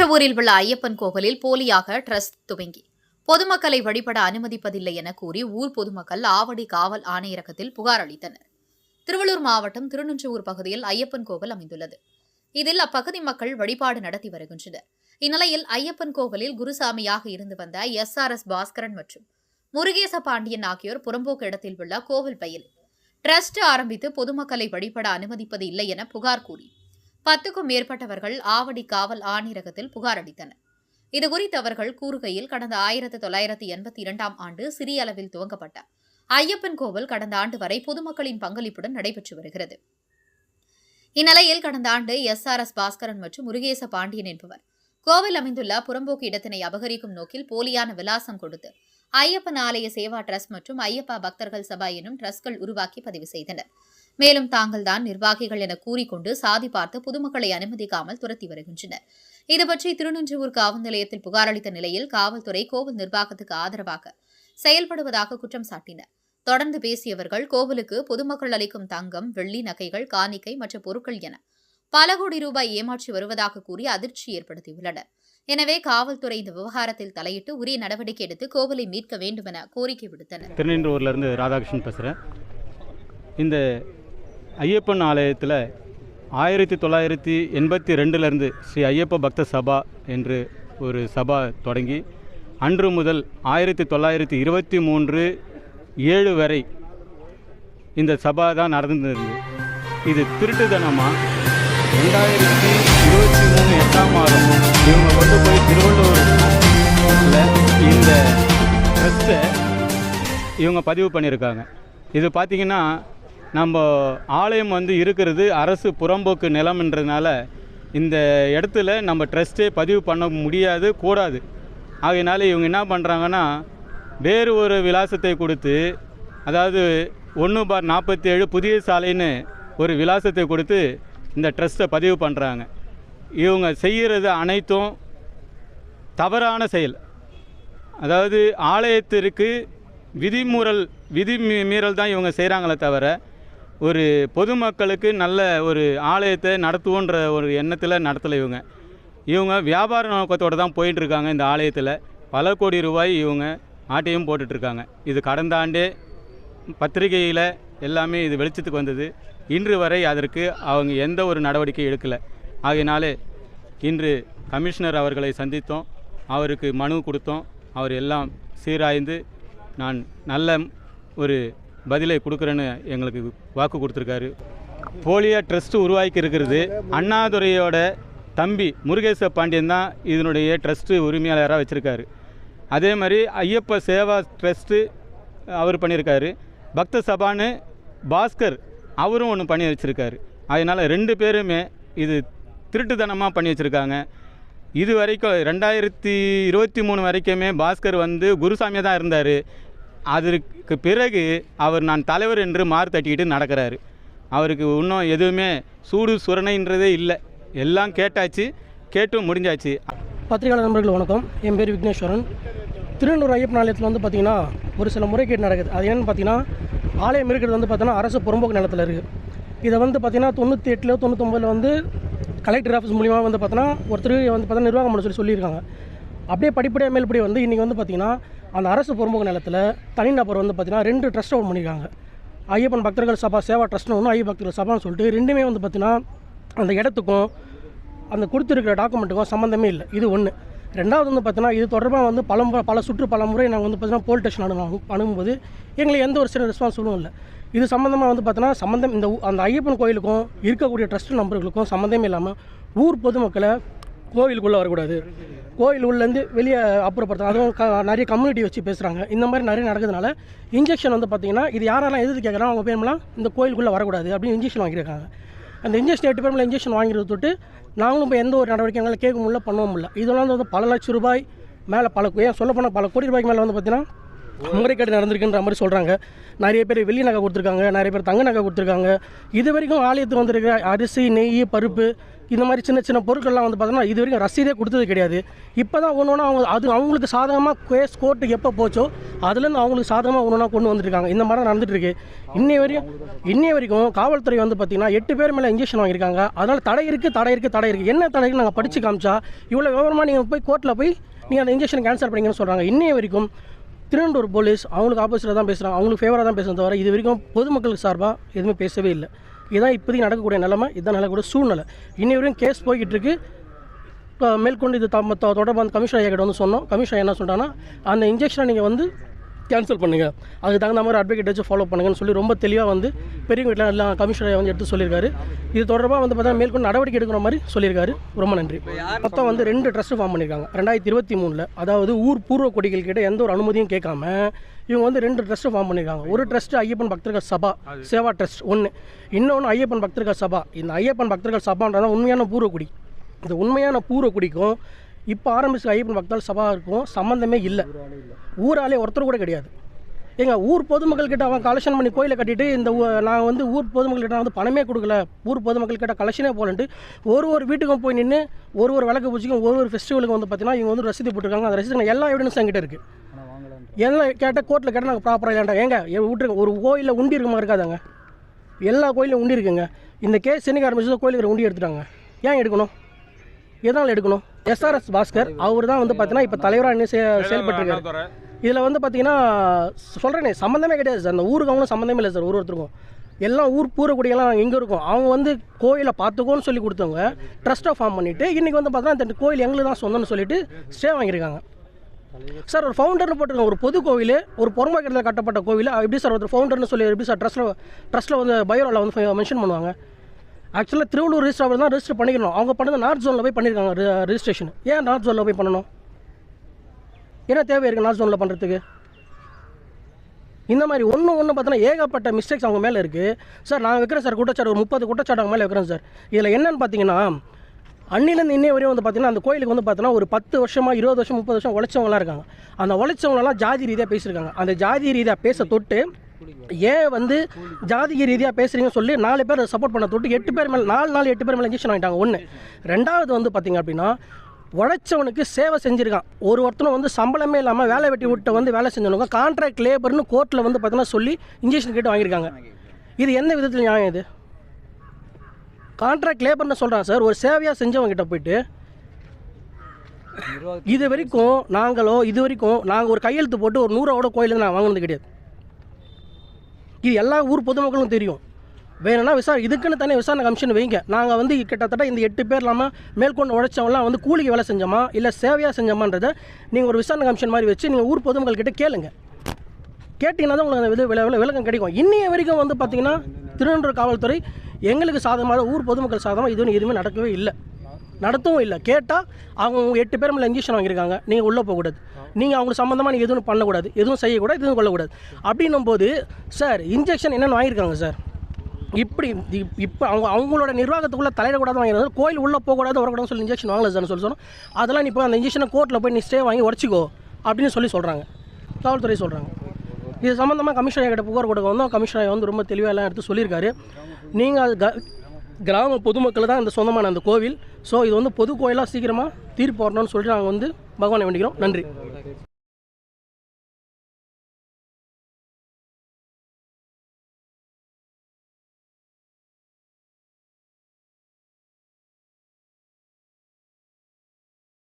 திருநின்றவூரில் உள்ள ஐயப்பன் கோவிலில் போலியாக ட்ரஸ்ட் துவங்கி பொதுமக்களை வழிபட அனுமதிப்பதில்லை என கூறி ஊர் பொதுமக்கள் ஆவடி காவல் ஆணையரகத்தில் புகார் அளித்தனர். திருவள்ளூர் மாவட்டம் திருநின்றவூர் பகுதியில் ஐயப்பன் கோவில் அமைந்துள்ளது. இதில் அப்பகுதி மக்கள் வழிபாடு நடத்தி வருகின்றனர். இந்நிலையில் ஐயப்பன் கோவிலில் குருசாமியாக இருந்து வந்த SRS பாஸ்கரன் மற்றும் முருகேச பாண்டியன் ஆகியோர் புறம்போக்கு இடத்தில் உள்ள கோவில் பயில் ட்ரஸ்ட் ஆரம்பித்து பொதுமக்களை வழிபட அனுமதிப்பது இல்லை என புகார் கூறி 10க்கும் மேற்பட்டவர்கள் ஆவடி காவல் ஆணையரகத்தில் புகார் அளித்தனர். இதுகுறித்து அவர்கள் கூறுகையில், கடந்த 1982ஆம் ஆண்டு சிறிய அளவில் துவங்கப்பட்ட ஐயப்பன் கோவில் கடந்த ஆண்டு வரை பொதுமக்களின் பங்களிப்புடன் நடைபெற்று வருகிறது. இந்நிலையில் கடந்த ஆண்டு SRS பாஸ்கரன் மற்றும் முருகேச பாண்டியன் என்பவர் கோவில் அமைந்துள்ள புறம்போக்கு இடத்தினை அபகரிக்கும் நோக்கில் போலியான விலாசம் கொடுத்து ஐயப்பன் ஆலய சேவா ட்ரஸ்ட் மற்றும் ஐயப்பா பக்தர்கள் சபா எனும் ட்ரஸ்ட்கள் உருவாக்கி பதிவு செய்தனர். மேலும் தாங்கள்தான் நிர்வாகிகள் என கூறிக்கொண்டு சாதி பார்த்து பொதுமக்களை அனுமதிக்காமல் துரத்தி வருகின்றனர். இதுபற்றி திருநின்றவூர் காவல் நிலையத்தில் புகார் அளித்த நிலையில் காவல்துறை கோவில் நிர்வாகத்துக்கு ஆதரவாக செயல்படுவதாக குற்றம் சாட்டினர். தொடர்ந்து பேசியவர்கள், கோவிலுக்கு பொதுமக்கள் அளிக்கும் தங்கம், வெள்ளி நகைகள், காணிக்கை மற்ற பொருட்கள் என பல கோடி ரூபாய் ஏமாற்றி வருவதாக கூறி அதிர்ச்சி ஏற்படுத்தியுள்ளனர். எனவே காவல்துறை இந்த விவகாரத்தில் தலையிட்டு உரிய நடவடிக்கை எடுத்து கோவிலை மீட்க வேண்டும் என கோரிக்கை விடுத்தனர். திருநின்றவூர்லேருந்து ராதாகிருஷ்ணன் பேசுகிறேன். இந்த ஐயப்பன் ஆலயத்தில் 1982 ஸ்ரீ ஐயப்ப பக்த சபா என்று ஒரு சபா தொடங்கி அன்று முதல் 1923 7 வரை இந்த சபா தான் நடந்திருந்தது. இது திருட்டுத்தனமாக 2023 8ஆம் மாதம் இவங்க கொண்டு போய் திருவள்ளூரில் இந்த ட்ரஸ்ட்டை இவங்க பதிவு பண்ணியிருக்காங்க. இது பார்த்திங்கன்னா, நம்ம ஆலயம் இருக்கிறது அரசு புறம்போக்கு நிலம்ன்றதுனால இந்த இடத்துல நம்ம ட்ரஸ்ட்டே பதிவு பண்ண முடியாது, கூடாது. ஆகையினால இவங்க என்ன பண்ணுறாங்கன்னா, வேறு ஒரு விலாசத்தை கொடுத்து, அதாவது 1/47 புதிய சாலைன்னு ஒரு விலாசத்தை கொடுத்து இந்த ட்ரஸ்ட்டை பதிவு பண்ணுறாங்க. இவங்க செய்கிறது அனைத்தும் தவறான செயல். அதாவது ஆலயத்திற்கு விதி மீறல் தான் இவங்க செய்கிறாங்களே தவிர, ஒரு பொதுமக்களுக்கு நல்ல ஒரு ஆலயத்தை நடத்துவோன்ற ஒரு எண்ணத்தில் நடத்தலை. இவங்க வியாபார நோக்கத்தோடு தான் போயிட்டுருக்காங்க. இந்த ஆலயத்தில் பல கோடி ரூபாய் இவங்க ஆட்டையும் போட்டுட்ருக்காங்க. இது கடந்த ஆண்டே பத்திரிகையில் எல்லாமே இது வெளிச்சத்துக்கு வந்தது. இன்று வரை அதற்கு அவங்க எந்த ஒரு நடவடிக்கை எடுக்கலை. ஆகையினாலே இன்று கமிஷனர் அவர்களை சந்தித்தோம், அவருக்கு மனு கொடுத்தோம். அவர் எல்லாம் சீராய்ந்து நான் நல்ல ஒரு பதிலை கொடுக்குறேன்னு எங்களுக்கு வாக்கு கொடுத்துருக்காரு. போலியாக ட்ரஸ்ட்டு உருவாக்கி இருக்கிறது அண்ணாதுரையோட தம்பி முருகேச பாண்டியன் தான் இதனுடைய ட்ரஸ்ட்டு உரிமையாளராக வச்சுருக்காரு. அதே மாதிரி ஐயப்ப சேவா ட்ரஸ்ட்டு அவர் பண்ணியிருக்காரு. பக்த சபான்னு பாஸ்கர் அவரும் ஒன்று பண்ணி வச்சுருக்காரு. அதனால் 2 பேருமே இது திருட்டுத்தனமாக பண்ணி வச்சுருக்காங்க. இது வரைக்கும் 2023 வரைக்குமே பாஸ்கர் குருசாமியாக தான் இருந்தார். அதற்கு பிறகு அவர் நான் தலைவர் என்று மாறு தட்டிக்கிட்டு நடக்கிறாரு. அவருக்கு இன்னும் எதுவுமே சூடு சுரணைன்றதே இல்லை. எல்லாம் கேட்டும் முடிஞ்சாச்சு. பத்திரிகையாளர் நண்பர்கள் வணக்கம். என் பேர் விக்னேஸ்வரன். திருநெல்வேலி ஐயப்பன் ஆலயத்தில் பார்த்தீங்கன்னா ஒரு சில முறைகேடு நடக்குது. அது என்னென்னு பார்த்தீங்கன்னா, ஆலயம் இருக்கிறது பார்த்தீங்கன்னா அரசு புறம்போக்கு நிலத்தில் இருக்குது. இதை பார்த்தீங்கன்னா 98 99 கலெக்டர் ஆஃபீஸ் மூலிமா பார்த்தீங்கன்னா ஒருத்தர் பார்த்தீங்கன்னா நிர்வாகம் பண்ண சொல்லியிருக்காங்க. அப்படியே படிப்படியாக மேல்படி இன்றைக்கி பார்த்தீங்கன்னா அந்த அரசு புறம்போக்கு நிலத்தில் தனிநபர் பார்த்தீங்கன்னா 2 ட்ரஸ்ட் ஓன் பண்ணியிருக்காங்க. ஐயப்பன் பக்தர்கள் சபா சேவா ட்ரஸ்ட்னு ஒன்று, ஐயப்ப பக்தர்கள் சபான்னு சொல்லிட்டு 2மே பார்த்தீங்கன்னா அந்த இடத்துக்கும் அந்த கொடுத்துருக்கிற டாக்குமெண்ட்டுக்கும் சம்மந்தமே இல்லை. இது ஒன்று. ரெண்டாவது பார்த்தீங்கன்னா இது தொடர்பாக பல முறை நாங்கள் பார்த்தீங்கன்னா போலீஸ் ஸ்டேஷன் அணுகும்போது எங்களுக்கு எந்த ஒரு சில ரெஸ்பான்சிபிளும் இல்லை. இது சம்மந்தமாக பார்த்தீங்கன்னா இந்த அந்த ஐயப்பன் கோயிலுக்கும் இருக்கக்கூடிய ட்ரஸ்ட் நம்பர்களுக்கும் சம்மந்தமே இல்லாமல் ஊர் பொதுமக்களை கோயிலுக்குள்ளே வரக்கூடாது, கோயில் உள்ளேருந்து வெளியே அப்புறப்படுத்தணும். அதுவும் நிறைய கம்யூனிட்டி வச்சு பேசுகிறாங்க. இந்த மாதிரி நிறைய நடக்கிறதுனால இன்ஜெக்ஷன் பார்த்தீங்கன்னா இது யாரெல்லாம் எதிர்த்து கேட்குறாங்க அவங்க பேர்லாம் இந்த கோயிலுக்குள்ளே வரக்கூடாது அப்படின்னு இன்ஜெக்ஷன் வாங்கியிருக்காங்க. அந்த இன்ஜெக்ஷன் 8 பேர் இன்ஜெக்ஷன் வாங்கிறது தொட்டு நாங்களும் இப்போ எந்த ஒரு நடவடிக்கை எங்களால் கேட்க முடியல, பண்ணவும் முடியல. இதெல்லாம் பல லட்சம் ரூபாய் மேலே ஏன் சொல்ல போனால் பல கோடி ரூபாய்க்கு மேலே பார்த்தீங்கன்னா முறைகேடு நடந்திருக்குன்ற மாதிரி சொல்கிறாங்க. நிறைய பேர் வெள்ளி நகை கொடுத்துருக்காங்க, நிறைய பேர் தங்க நகை கொடுத்துருக்காங்க. இது வரைக்கும் ஆலயத்துக்கு வந்திருக்கிற அரிசி, நெய், பருப்பு இந்த மாதிரி சின்ன சின்ன பொருட்கள்லாம் வந்து பார்த்தோன்னா இது வரைக்கும் ரசீதே கொடுத்தது கிடையாது. இப்போ தான் ஒன்று ஒன்றா அவங்களுக்கு சாதகமாக கேஸ் கோர்ட்டுக்கு எப்போ போச்சோ அதுலேருந்து அவங்களுக்கு சாதகமாக ஒன்று ஒன்றா கொண்டு வந்துருக்காங்க. இந்த மாதிரி தான் நடந்துகிட்ருக்கு. இன்னைய வரைக்கும் காவல்துறை வந்து பார்த்திங்கன்னா 8 பேர் மேலே இன்ஜெக்ஷன் வாங்கியிருக்காங்க. அதனால் தடை இருக்குது. என்ன தடைக்கு நாங்கள் படித்து காமிச்சா இவ்வளோ விவரமாக நீங்கள் போய் கோர்ட்டில் போய் நீங்கள் அந்த இன்ஜெக்ஷன் கேன்சல் பண்ணிங்கன்னு சொல்கிறாங்க. இன்னைய வரைக்கும் திருவள்ளூர் போலீஸ் அவங்களுக்கு ஆப்போசிட்டாக தான் பேசுகிறாங்க, அவங்களுக்கு ஃபேவராக தான் பேசுகிறத தவிர இது வரைக்கும் பொதுமக்களுக்கு சார்பாக எதுவுமே பேசவே இல்லை. இதுதான் இப்போதைக்கு நடக்கக்கூடிய நிலைமை, இதுதான் நடக்கக்கூடிய சூழ்நிலை. இன்னை வரைக்கும் கேஸ் போய்கிட்டு இருக்கு. இப்போ மேற்கொண்டு இது தொடர்பாக அந்த கமிஷனர் ஐயா கிட்ட வந்து சொன்னோம். கமிஷனர் என்ன சொல்கிறாங்கன்னா அந்த இன்ஜெக்ஷனை நீங்கள் வந்து கேன்சல் பண்ணுங்கள், அதுக்கு தகுந்த மாதிரி அட்வொகேட் வச்சு ஃபாலோ பண்ணுங்கன்னு சொல்லி ரொம்ப தெளிவாக வந்து பெரிய வீட்டில் எல்லாம் கமிஷனர் வந்து எடுத்து சொல்லியிருக்காரு. இது தொடர்பாக வந்து பார்த்தா மேற்கொண்டு நடவடிக்கை எடுக்கிற மாதிரி சொல்லியிருக்காரு. ரொம்ப நன்றி. மொத்தம் வந்து 2 ட்ரஸ்ட்டு ஃபார்ம் பண்ணியிருக்காங்க 2023. அதாவது ஊர் பூர்வ கொடிகள் கிட்ட எந்த ஒரு அனுமதியும் கேட்காம இவங்க வந்து 2 ட்ரஸ்ட்டு ஃபார்ம் பண்ணியிருக்காங்க. ஒரு ட்ரஸ்ட்டு ஐயப்பன் பக்தர்கள் சபா சேவா ட்ரஸ்ட் ஒன்று, இன்னொன்று ஐயப்பன் பக்தர்கள் சபா. இந்த ஐயப்பன் பக்தர்கள் சபான்றதான் உண்மையான பூர்வக்குடி. இந்த உண்மையான பூர்வக்குடிக்கும் இப்போ ஆரம்பிச்ச ஐயப்பன் பக்தர்கள் சபாவுக்கும் சம்மந்தமே இல்லை. ஊராலே ஒருத்தர் கூட கிடையாது. எங்கள் ஊர் பொதுமக்கள்கிட்ட அவன் கலெக்ஷன் பண்ணி கோயிலை கட்டிட்டு நான் வந்து ஊர் பொதுமக்கள்கிட்ட வந்து பணமே கொடுக்கல, ஊர் பொதுமக்கள்கிட்ட கலெக்ஷனே போகலன்ட்டு ஒரு வீட்டுக்கும் போய் நின்று ஒரு விளக்கு பூச்சிக்கும் ஒரு ஃபெஸ்டிவலுக்கு வந்து பார்த்தீங்கன்னா இவங்க வந்து ரசீது போட்டிருக்காங்க. அந்த ரசீது எல்லா எவிடன்ஸும் என்கிட்ட இருக்குது. எல்லாம் கேட்டால் கோர்ட்டில் கேட்டால் நாங்கள் ப்ராப்பராக இல்லைண்டா ஏங்க விட்டுருங்க. ஒரு கோயிலில் உண்டி இருக்குமா இருக்காதாங்க? எல்லா கோயிலும் உண்டி இருக்குங்க. இந்த கேஸ் என்னைக்கு ஆரம்பிச்சது கோயிலுக்கு உண்டி எடுத்துட்டாங்க. ஏன் எடுக்கணும்? எதனால் எடுக்கணும்? SRS பாஸ்கர் அவர் தான் வந்து பார்த்தீங்கன்னா இப்போ தலைவராக இன்னும் செயல்பட்டுருக்காரு. இதில் வந்து பார்த்தீங்கன்னா சொல்கிறேனே சம்மந்தமே கிடையாது சார். அந்த ஊருக்கு அவங்களும் சம்மந்தமே இல்லை சார். ஒருத்தருக்கும் எல்லாம் ஊர் பூரக்கூடியெல்லாம் எங்கே இருக்கும். அவங்க வந்து கோயிலை பார்த்துக்கோன்னு சொல்லி கொடுத்தவங்க ட்ரஸ்ட்டாக ஃபார்ம் பண்ணிவிட்டு இன்றைக்கி வந்து பார்த்தீங்கன்னா இந்த கோயில் எங்களுக்கு தான் சொந்தம்னு சொல்லிட்டு ஸ்டே வாங்கியிருக்காங்க சார். ஒரு ஃபவுண்டர்னு போட்டிருக்காங்க. ஒரு பொது கோவில், ஒரு பொறுமைக்கிறதுல கட்டப்பட்ட கோவில். எப்படி சார் ஒருத்தர் ஃபவுண்டர்னு சொல்லி எப்படி சார் ட்ரஸ்ட்டில் வந்து பயோவில் வந்து மென்ஷன் பண்ணுவாங்க? ஆக்சுவலாக திருவள்ளூர் ரிஜிஸ்டர் ஆஃபீஸ் தான் ரிஜிஸ்டர் பண்ணிக்கணும். அவங்க பண்ணது நார்த் ஜோனில் போய் பண்ணியிருக்காங்க ரிஜிஸ்ட்ரேஷன். ஏன் நார்த் ஜோனில் போய் பண்ணணும்? என்ன தேவை இருக்குது நார்த் ஜோனில் பண்ணுறதுக்கு? இந்த மாதிரி ஒன்று பார்த்தோன்னா ஏகப்பட்ட மிஸ்டேக்ஸ் அவங்க மேலே இருக்குது சார். நான் வைக்கிறேன் சார் குற்றச்சாட்டு, ஒரு 30 குற்றச்சாட்டு அவங்க மேலே வைக்கிறேன் சார். இதில் என்னென்னு பார்த்தீங்கன்னா அன்னிலேருந்து இன்னே வரையும் வந்து பார்த்தீங்கன்னா அந்த கோயிலுக்கு வந்து பார்த்தீங்கன்னா ஒரு 10 வருஷமாக 20 வருஷம் 30 வருஷம் உழைச்சவங்களாம் இருக்காங்க. அந்த உழைச்சவங்களெல்லாம் ஜாதி ரீதியாக பேசியிருக்காங்க. அந்த ஜாதி ரீதியாக பேச தொட்டு ஏன் வந்து ஜாதிக ரீதியாக பேசுகிறீங்கன்னு சொல்லி 4 பேர் சப்போர்ட் பண்ண தொட்டு 8 பேர் மேலே 8 பேர் மேலே இன்ஜெக்ஷன் வாங்கிட்டாங்க. ஒன்று. ரெண்டாவது வந்து பார்த்திங்க அப்படின்னா உழைச்சவனுக்கு சேவை செஞ்சுருக்கான். ஒருத்தனும் வந்து சம்பளமே இல்லாமல் வேலை வெட்டி விட்டு வந்து வேலை செஞ்சவனுங்க கான்ட்ராக்ட் லேபர்னு கோர்ட்டில் வந்து பார்த்தீங்கன்னா சொல்லி இன்ஜெக்ஷன் கேட்டு வாங்கியிருக்காங்க. இது எந்த விதத்தில் நியாயம்? இது கான்ட்ராக்ட் லேபர்னு சொல்கிறான் சார். ஒரு சேவையாக செஞ்சவங்ககிட்ட போயிட்டு இது வரைக்கும் நாங்கள் ஒரு கையெழுத்து போட்டு ஒரு 100 கோயிலேருந்து நான் வாங்கினது கிடையாது. இது எல்லா ஊர் பொதுமக்களும் தெரியும். வேணும்னா இதுக்குன்னு தனியாக விசாரணை கமிஷன் வைங்க. நாங்கள் வந்து கிட்டத்தட்ட இந்த 8 பேர் இல்லாமல் மேற்கொண்டு உழைச்சவங்களாம் வந்து கூலிக்கு வேலை செஞ்சோமா இல்லை சேவையாக செஞ்சோமான்றதை நீங்கள் ஒரு விசாரணை கமிஷன் மாதிரி வச்சு நீங்கள் ஊர் பொதுமக்கள்கிட்ட கேட்டிங்கன்னா தான் உங்களுக்கு அந்த விளக்கம் கிடைக்கும். இன்னைய வரைக்கும் வந்து பார்த்திங்கன்னா திருவள்ளூர் காவல்துறை எங்களுக்கு சாதகமாக ஊர் பொதுமக்கள் சாதகமாக எதுவுமே நடக்கவே இல்லை, நடத்தவும் இல்லை. கேட்டால் அவங்க 8 பேர் மேலே இன்ஜெக்ஷன் வாங்கியிருக்காங்க, நீங்கள் உள்ளே போகக்கூடாது, நீங்கள் அவங்க சம்மந்தமாக நீங்கள் எதுவும் பண்ணக்கூடாது, எதுவும் செய்யக்கூடாது, எதுவும் கொள்ளக்கூடாது. அப்படின்னும் போது சார் இன்ஜெக்ஷன் என்னென்னு வாங்கியிருக்காங்க சார். இப்போ அவங்களோட நிர்வாகத்துக்குள்ளே தலையிடக்கூடாது வாங்கிறது, கோயில் உள்ளே போகக்கூடாது வரக்கூடாதுன்னு சொல்லி இன்ஜெக்ஷன் வாங்கல சார்னு சொன்னோம். அதெல்லாம் நீ இப்போ அந்த இன்ஜெக்ஷனை கோர்ட்டில் போய் நீ ஸ்டே வாங்கி உடச்சிக்கோ அப்படின்னு சொல்கிறாங்க, காவல்துறை சொல்கிறாங்க. இது சம்மந்தமாக கமிஷனர் கிட்ட புகார் கொடுக்க வந்தோம். கமிஷனர் வந்து ரொம்ப தெளிவாக எல்லாம் எடுத்து சொல்லியிருக்காரு. நீங்கள் அது கிராம பொதுமக்கள் தான் இந்த சொந்தமான அந்த கோவில். ஸோ இது வந்து பொது கோயிலாக சீக்கிரமாக தீர்ப்பு வரணும்னு சொல்லிட்டு நாங்கள் வந்து பகவானை வேண்டிக்கிறோம். நன்றி.